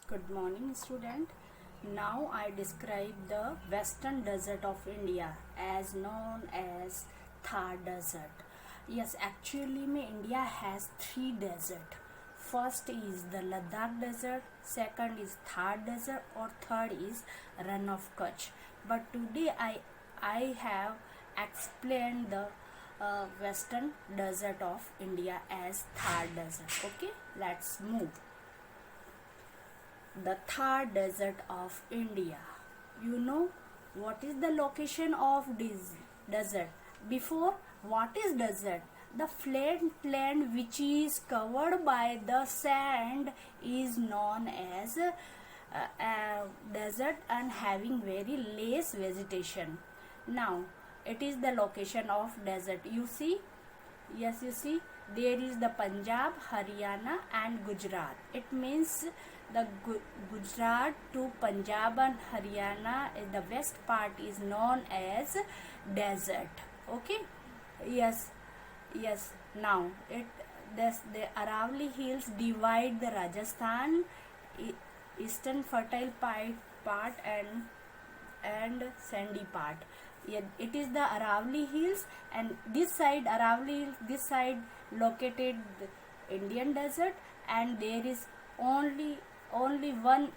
Good morning, student. Now I describe the western desert of India as known as Thar Desert. Yes, actually, India has three deserts. First is the Ladakh Desert, second is Thar Desert, or third is Rann of Kutch. But today I have explained the western desert of India as Thar Desert. Okay, let's move. The Thar Desert of India. You know what is the location of this desert? Before, what is desert? The flat land which is covered by the sand is known as desert and having very less vegetation. Now, it is the location of desert. You see, yes, you see, there is the Punjab, Haryana, and Gujarat. It means the Gujarat to Punjab and Haryana, the west part is known as desert. Okay, yes, yes. Now the Aravalli Hills divide the Rajasthan eastern fertile part and sandy part. Yeah, it is the Aravalli Hills, and this side Aravalli Hills, this side located the Indian desert, and there is only one.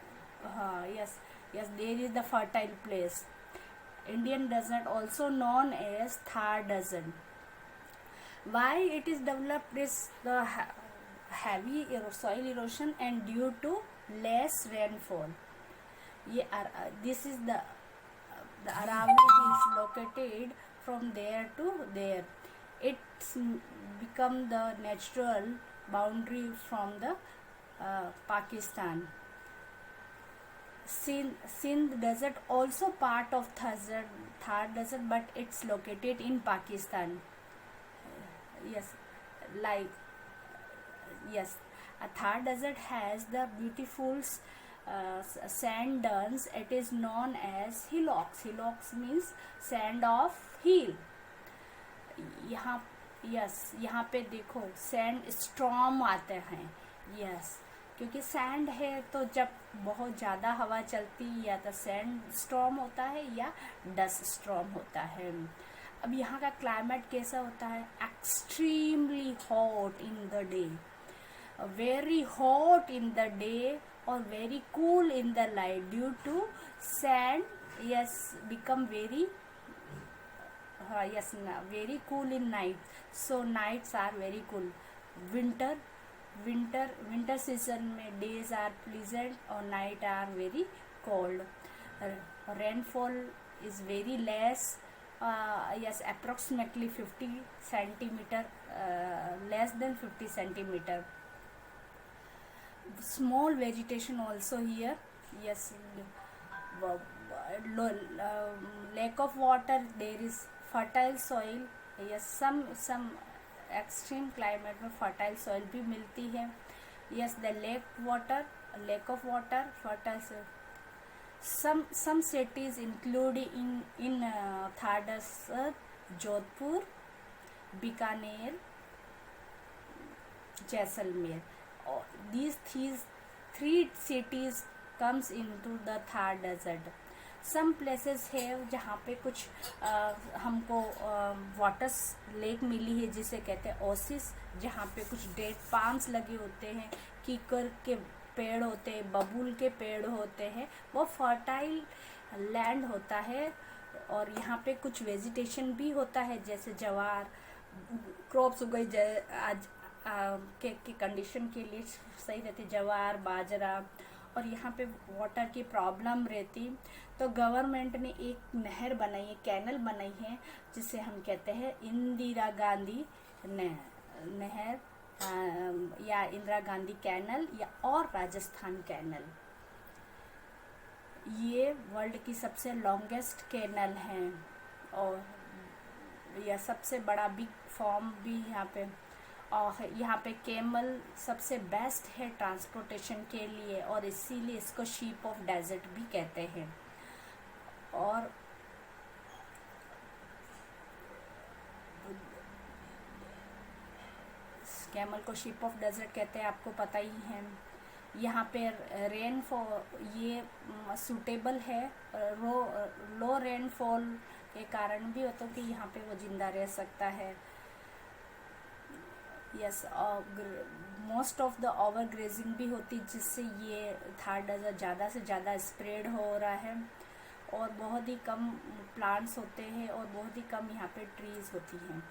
Yes, there is the fertile place. Indian desert, also known as Thar Desert. Why it is developed is the heavy soil erosion and due to less rainfall. This is the Aravalli is located from there to there. It's become the natural boundary from the Pakistan. Sindh desert also part of Thar desert, but it's located in Pakistan. Yes, like yes, a Thar desert has the beautiful sand dunes. It is known as hillocks. Hillocks means sand of hill. यहाँ यहाँ पे देखो sand storm आते हैं. Yes, क्योंकि sand है तो जब बहुत ज़्यादा हवा चलती या तो सैंड स्ट्रॉम होता है या डस्ट स्ट्रॉम होता है. अब यहाँ का क्लाइमेट कैसा होता है? Extremely hot in the day, very hot in the day or very cool in the night due to sand. Yes, become very very cool in night, so nights are very cool. Winter season में days are pleasant or night are very cold. Rainfall is very less. Yes, approximately 50 centimeter, less than 50 centimeter. Small vegetation also here. Yes, lack of water, there is fertile soil. Yes, some extreme climate में fertile soil भी मिलती है. Yes, the lack of water, fertile soil. Some cities include in Thar Desert: Jodhpur, Bikaner, Jaisalmer. These three cities comes into the Thar Desert. Some places है जहाँ पे कुछ हमको water lake मिली है जिसे कहते हैं ओसिस, जहाँ पे कुछ डेट पाम्स लगे होते हैं, कीकर के पेड़ होते हैं, बबूल के पेड़ होते हैं. वो फर्टाइल लैंड होता है और यहाँ पे कुछ वेजिटेशन भी होता है, जैसे जवार क्रॉप्स उगाई आज के कंडीशन के लिए सही रहती, जवार बाजरा. और यहाँ पे वाटर की प्रॉब्लम रहती तो गवर्नमेंट ने एक नहर बनाई है, कैनल बनाई है, जिसे हम कहते हैं इंदिरा गांधी नहर या इंदिरा गांधी कैनल या और राजस्थान कैनल. ये वर्ल्ड की सबसे लॉन्गेस्ट कैनल है और यह सबसे बड़ा बिग फॉर्म भी यहाँ पे. और यहाँ पे कैमल सबसे बेस्ट है ट्रांसपोर्टेशन के लिए और इसीलिए इसको शीप ऑफ डेजर्ट भी कहते हैं. और कैमल को शीप ऑफ डेजर्ट कहते हैं, आपको पता ही है. यहाँ पे रेनफॉल ये सूटेबल है, लो रेनफॉल के कारण भी होता है कि यहाँ पे वो जिंदा रह सकता है। Yes, most of the over grazing भी होती जिससे ये थार डेजर्ट ज़्यादा से ज़्यादा स्प्रेड हो रहा है, और बहुत ही कम प्लांट्स होते हैं और बहुत ही कम यहाँ पे ट्रीज होती हैं।